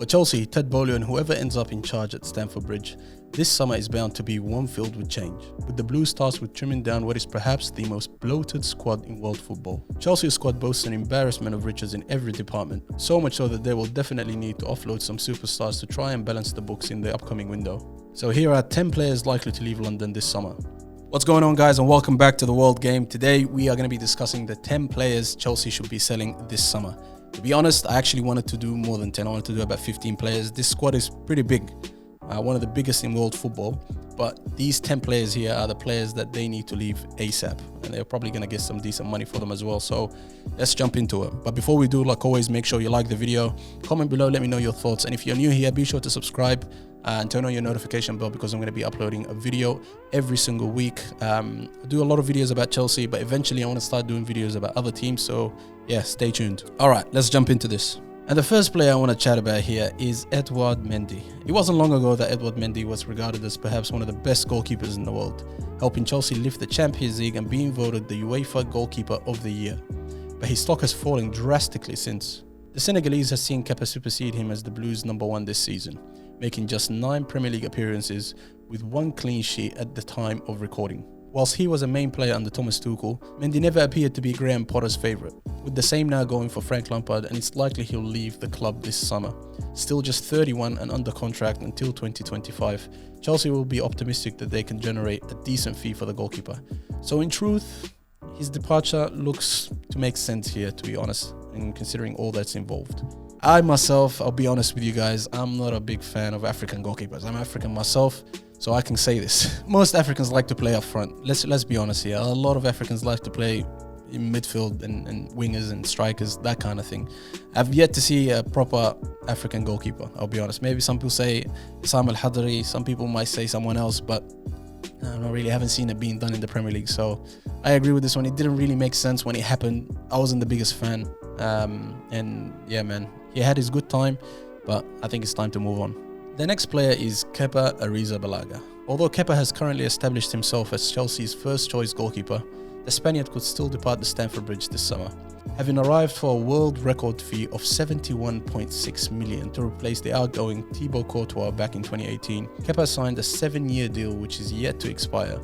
For Chelsea, Ted Boehly and whoever ends up in charge at Stamford Bridge, this summer is bound to be one filled with change, with the Blues tasked with trimming down what is perhaps the most bloated squad in world football. Chelsea's squad boasts an embarrassment of riches in every department, so much so that they will definitely need to offload some superstars to try and balance the books in the upcoming window. So here are 10 players likely to leave London this summer. What's going on, guys, and welcome back to the World Game. Today we are going to be discussing the 10 players Chelsea should be selling this summer. To be honest, I actually wanted to do more than 10. I wanted to do about 15 players. This squad is pretty big, one of the biggest in world football. But these 10 players here are the players that they need to leave ASAP. And they're probably going to get some decent money for them as well. So let's jump into it. But before we do, like always, make sure you like the video. Comment below, let me know your thoughts. And if you're new here, be sure to subscribe and turn on your notification bell because I'm going to be uploading a video every single week. I do a lot of videos about Chelsea, but eventually I want to start doing videos about other teams. So yeah, stay tuned. All right, let's jump into this. And the first player I want to chat about here is Edouard Mendy. It wasn't long ago that Edouard Mendy was regarded as perhaps one of the best goalkeepers in the world, helping Chelsea lift the Champions League and being voted the UEFA Goalkeeper of the Year. But his stock has fallen drastically since. The Senegalese has seen Kepa supersede him as the Blues' #1 this season, making just 9 Premier League appearances with 1 clean sheet at the time of recording. Whilst he was a main player under Thomas Tuchel, Mendy never appeared to be Graham Potter's favourite, with the same now going for Frank Lampard, and it's likely he'll leave the club this summer. Still just 31 and under contract until 2025, Chelsea will be optimistic that they can generate a decent fee for the goalkeeper. So in truth, his departure looks to make sense here, to be honest, and considering all that's involved. I myself, I'll be honest with you guys, I'm not a big fan of African goalkeepers. I'm African myself, so I can say this. Most Africans like to play up front. Let's be honest here. A lot of Africans like to play in midfield and wingers and strikers, that kind of thing. I've yet to see a proper African goalkeeper, I'll be honest. Maybe some people say Sam Al-Hadri, some people might say someone else, but I haven't seen it being done in the Premier League. So I agree with this one. It didn't really make sense when it happened. I wasn't the biggest fan. And yeah, man, he had his good time, but I think it's time to move on. The next player is Kepa Arrizabalaga. Although Kepa has currently established himself as Chelsea's first choice goalkeeper, the Spaniard could still depart the Stamford Bridge this summer, having arrived for a world record fee of 71.6 million to replace the outgoing Thibaut Courtois back in 2018. Kepa signed a 7-year deal which is yet to expire.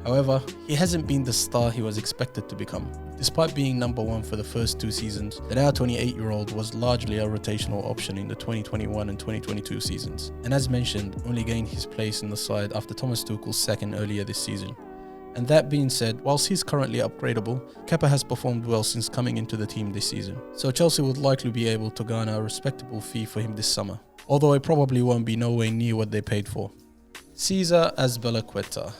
However, he hasn't been the star he was expected to become. Despite being #1 for the first 2 seasons, the now 28-year-old was largely a rotational option in the 2021 and 2022 seasons, and as mentioned, only gained his place in the side after Thomas Tuchel's second earlier this season. And that being said, whilst he's currently upgradable, Kepa has performed well since coming into the team this season, so Chelsea would likely be able to garner a respectable fee for him this summer, although it probably won't be nowhere near what they paid for. Cesar Azpilicueta.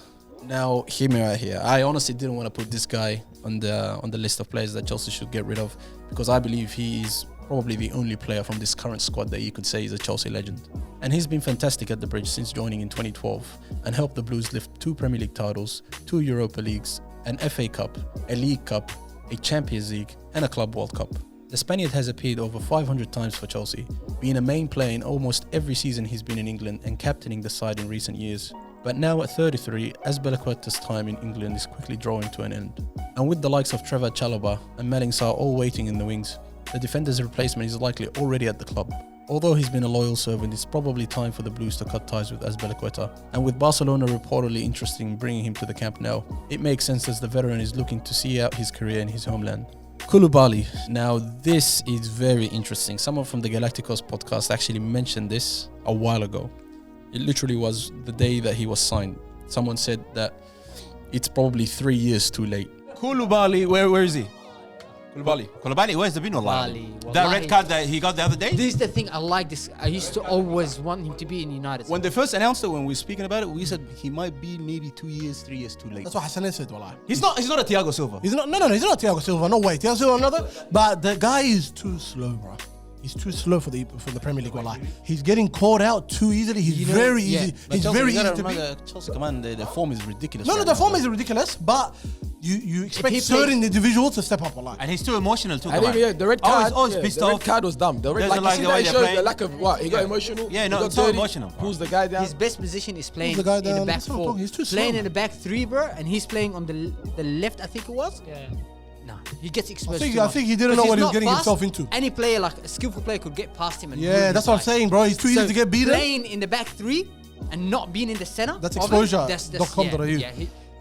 Now, hear me right here. I honestly didn't want to put this guy on the list of players that Chelsea should get rid of because I believe he is probably the only player from this current squad that you could say is a Chelsea legend. And he's been fantastic at the Bridge since joining in 2012 and helped the Blues lift 2 Premier League titles, 2 Europa Leagues, an FA Cup, a League Cup, a Champions League, and a Club World Cup. The Spaniard has appeared over 500 times for Chelsea, being a main player in almost every season he's been in England and captaining the side in recent years. But now at 33, Azpilicueta's time in England is quickly drawing to an end. And with the likes of Trevor Chalobah and Malang Sarr all waiting in the wings, the defender's replacement is likely already at the club. Although he's been a loyal servant, it's probably time for the Blues to cut ties with Azpilicueta. And with Barcelona reportedly interested in bringing him to the Camp Nou, it makes sense as the veteran is looking to see out his career in his homeland. Kulubala. Now this is very interesting. Someone from the Galacticos podcast actually mentioned this a while ago. It literally was the day that he was signed. Someone said that it's probably 3 years too late. Kulubala, where is he? Kulubala, where's the bin? That red card that he got the other day? This is the thing, I like this. I used to always want him to be in United. When they first announced it, when we were speaking about it, we said he might be maybe 2 years, 3 years too late. That's what Hassan said, wallah. He's not a Thiago Silva. He's not he's not Thiago Silva, no way. Thiago Silva another, but the guy is too slow, bro. He's too slow for the Premier League, wallah. He's getting caught out too easily. He's very easy. He's very easy to beat. Chelsea, come on, the form is ridiculous. No, the form is ridiculous, but you expect certain individuals to step up a lot. And he's too emotional too. And even, the red card, pissed the off. red card was dumb. The red, Doesn't like, you see like that the way it they're shows the lack of what he got emotional. Yeah, no, he got it's not dirty, emotional. pulls the guy down. His best position is playing Pulls the guy in the down. back That's what I'm four. talking. He's too slow, Playing in man. the back 3, bro, and he's playing on the left, I think it was. Yeah. No, he gets exposed. I think he didn't know what he was getting himself into. Any player, like a skillful player, could get past him. And Yeah, that's what I'm saying, bro. He's too easy to get beaten. Playing in the back three and not being in the center. That's exposure.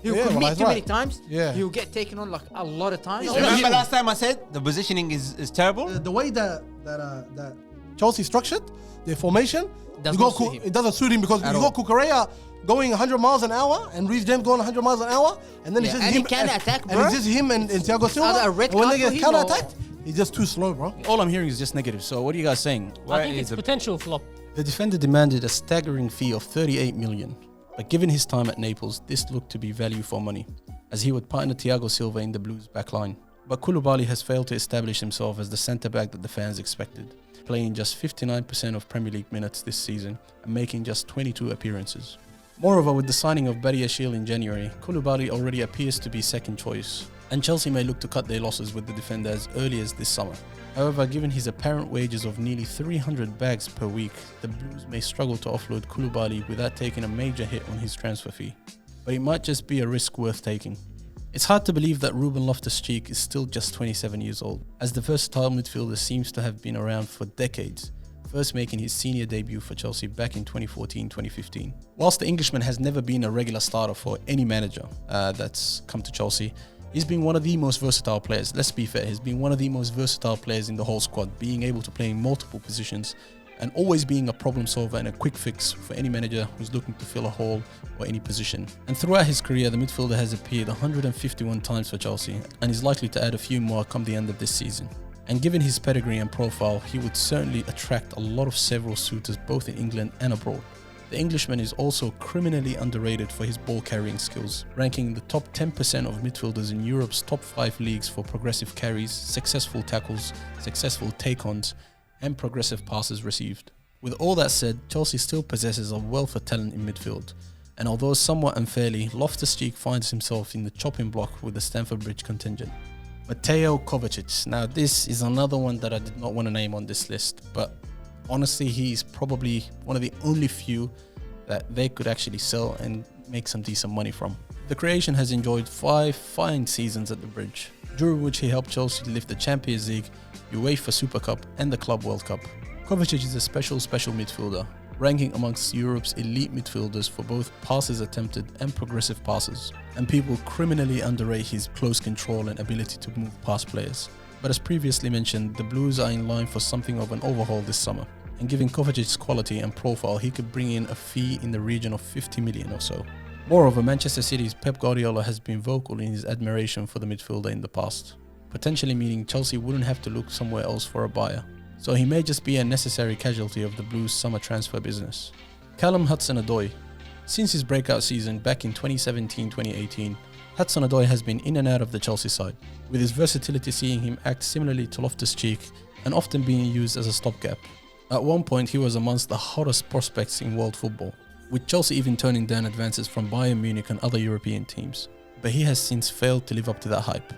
He'll commit too many times. Yeah. He'll get taken on like a lot of times. Remember last time I said the positioning is terrible? The way that Chelsea structured their formation, it doesn't suit him because you got Cucurella going 100 miles an hour and Reece James going 100 miles an hour, and then it's just him. And it's just him and Thiago Silva. And when they get counter-attacked, he's just too slow, bro. All I'm hearing is just negative. So what are you guys saying? I think it's potential flop. The defender demanded a staggering fee of 38 million. But given his time at Naples, this looked to be value for money, as he would partner Thiago Silva in the Blues' backline. But Kulubala has failed to establish himself as the centre-back that the fans expected, playing just 59% of Premier League minutes this season and making just 22 appearances. Moreover, with the signing of Badiashile in January, Kulubala already appears to be second choice, and Chelsea may look to cut their losses with the defender as early as this summer. However, given his apparent wages of nearly 300 bags per week, the Blues may struggle to offload Kulubala without taking a major hit on his transfer fee. But it might just be a risk worth taking. It's hard to believe that Ruben Loftus-Cheek is still just 27 years old, as the versatile midfielder seems to have been around for decades, first making his senior debut for Chelsea back in 2014-2015. Whilst the Englishman has never been a regular starter for any manager that's come to Chelsea, he's been one of the most versatile players. Let's be fair, he's been one of the most versatile players in the whole squad, being able to play in multiple positions and always being a problem solver and a quick fix for any manager who's looking to fill a hole or any position. And throughout his career, the midfielder has appeared 151 times for Chelsea and is likely to add a few more come the end of this season. And given his pedigree and profile, he would certainly attract a lot of several suitors both in England and abroad. The Englishman is also criminally underrated for his ball carrying skills, ranking in the top 10% of midfielders in Europe's top 5 leagues for progressive carries, successful tackles, successful take-ons, and progressive passes received. With all that said, Chelsea still possesses a wealth of talent in midfield, and although somewhat unfairly, Loftus-Cheek finds himself in the chopping block with the Stamford Bridge contingent. Mateo Kovacic. Now this is another one that I did not want to name on this list, but honestly he's probably one of the only few that they could actually sell and make some decent money from. The Croatian has enjoyed 5 fine seasons at the Bridge, during which he helped Chelsea lift the Champions League, UEFA Super Cup and the Club World Cup. Kovacic is a special midfielder, ranking amongst Europe's elite midfielders for both passes attempted and progressive passes, and people criminally underrate his close control and ability to move past players. But as previously mentioned, the Blues are in line for something of an overhaul this summer, and given Kovacic's quality and profile, he could bring in a fee in the region of 50 million or so. Moreover, Manchester City's Pep Guardiola has been vocal in his admiration for the midfielder in the past, potentially meaning Chelsea wouldn't have to look somewhere else for a buyer. So he may just be a necessary casualty of the Blues' summer transfer business. Callum Hudson-Odoi. Since his breakout season back in 2017-2018, Hudson-Odoi has been in and out of the Chelsea side, with his versatility seeing him act similarly to Loftus-Cheek and often being used as a stopgap. At one point, he was amongst the hottest prospects in world football, with Chelsea even turning down advances from Bayern Munich and other European teams. But he has since failed to live up to that hype.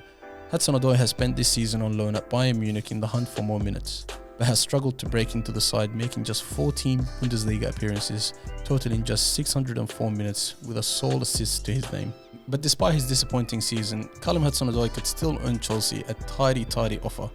Hudson-Odoi has spent this season on loan at Bayern Munich in the hunt for more minutes, but has struggled to break into the side, making just 14 Bundesliga appearances, totaling just 604 minutes with a sole assist to his name. But despite his disappointing season, Callum Hudson-Odoi could still earn Chelsea a tidy offer.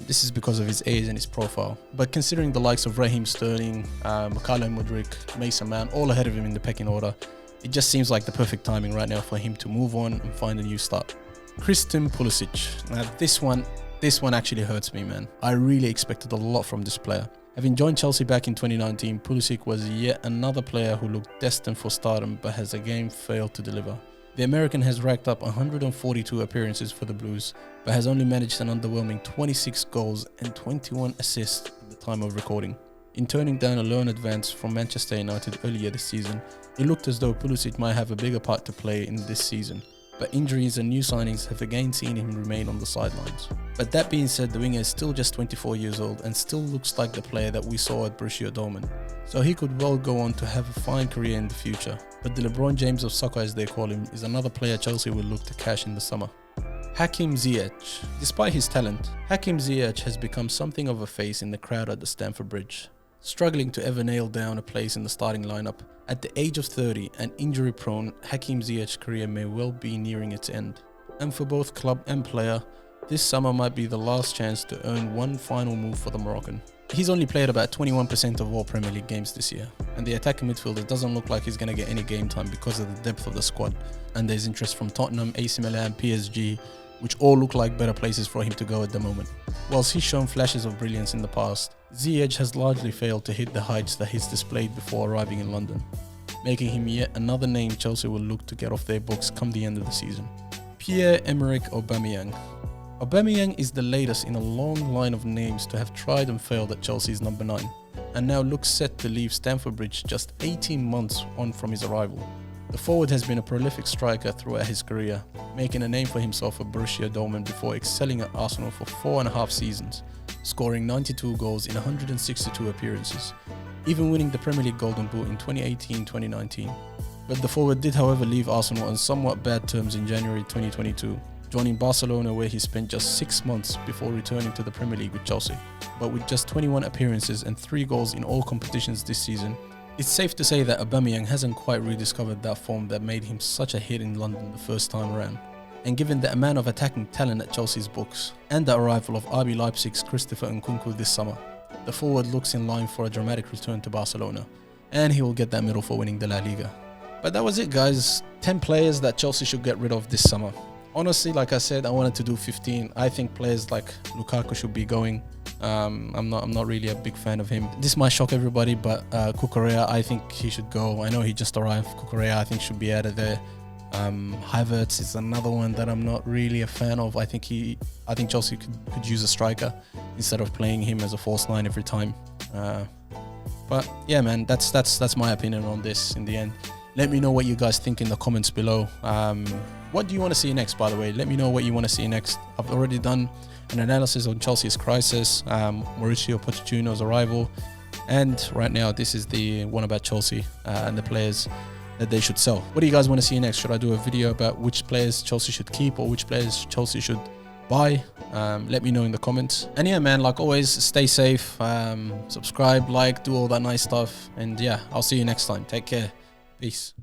This is because of his age and his profile. But considering the likes of Raheem Sterling, Mykhailo Mudryk, Mason Mount, all ahead of him in the pecking order, it just seems like the perfect timing right now for him to move on and find a new start. Christian Pulisic. Now this one actually hurts me, man. I really expected a lot from this player. Having joined Chelsea back in 2019, Pulisic was yet another player who looked destined for stardom but has again failed to deliver. The American has racked up 142 appearances for the Blues, but has only managed an underwhelming 26 goals and 21 assists at the time of recording. In turning down a loan advance from Manchester United earlier this season, it looked as though Pulisic might have a bigger part to play in this season, but injuries and new signings have again seen him remain on the sidelines. But that being said, the winger is still just 24 years old and still looks like the player that we saw at Borussia Dortmund, so he could well go on to have a fine career in the future. But the LeBron James of soccer, as they call him, is another player Chelsea will look to cash in the summer. Hakim Ziyech. Despite his talent, Hakim Ziyech has become something of a face in the crowd at the Stamford Bridge, struggling to ever nail down a place in the starting lineup. At the age of 30 and injury prone, Hakim Ziyech's career may well be nearing its end. And for both club and player, this summer might be the last chance to earn one final move for the Moroccan. He's only played about 21% of all Premier League games this year, and the attacking midfielder doesn't look like he's going to get any game time because of the depth of the squad, and there's interest from Tottenham, AC Milan, PSG, which all look like better places for him to go at the moment. Whilst he's shown flashes of brilliance in the past, Ziyech has largely failed to hit the heights that he's displayed before arriving in London, making him yet another name Chelsea will look to get off their books come the end of the season. Pierre-Emerick Aubameyang. Aubameyang is the latest in a long line of names to have tried and failed at Chelsea's number 9, and now looks set to leave Stamford Bridge just 18 months on from his arrival. The forward has been a prolific striker throughout his career, making a name for himself at Borussia Dortmund before excelling at Arsenal for 4.5 seasons, scoring 92 goals in 162 appearances, even winning the Premier League Golden Boot in 2018-2019. But the forward did, however, leave Arsenal on somewhat bad terms in January 2022, joining Barcelona, where he spent just 6 months before returning to the Premier League with Chelsea. But with just 21 appearances and 3 goals in all competitions this season, it's safe to say that Aubameyang hasn't quite rediscovered that form that made him such a hit in London the first time around. And given the amount of attacking talent at Chelsea's books, and the arrival of RB Leipzig's Christopher Nkunku this summer, the forward looks in line for a dramatic return to Barcelona, and he will get that medal for winning the La Liga. But that was it, guys. 10 players that Chelsea should get rid of this summer. Honestly, like I said, I wanted to do 15. I think players like Lukaku should be going. I'm not really a big fan of him. This might shock everybody, but Cucurella, I think he should go. I know he just arrived. Cucurella, I think, should be out of there. Havertz is another one that I'm not really a fan of. I think Chelsea could use a striker instead of playing him as a false 9 every time. But yeah, man, that's my opinion on this in the end. Let me know what you guys think in the comments below. What do you want to see next, by the way? Let me know what you want to see next. I've already done an analysis on Chelsea's crisis, Mauricio Pochettino's arrival, and right now this is the one about Chelsea and the players that they should sell. What do you guys want to see next? Should I do a video about which players Chelsea should keep or which players Chelsea should buy? Let me know in the comments. And yeah, man, like always, stay safe, subscribe, like, do all that nice stuff, and yeah, I'll see you next time. Take care. Peace.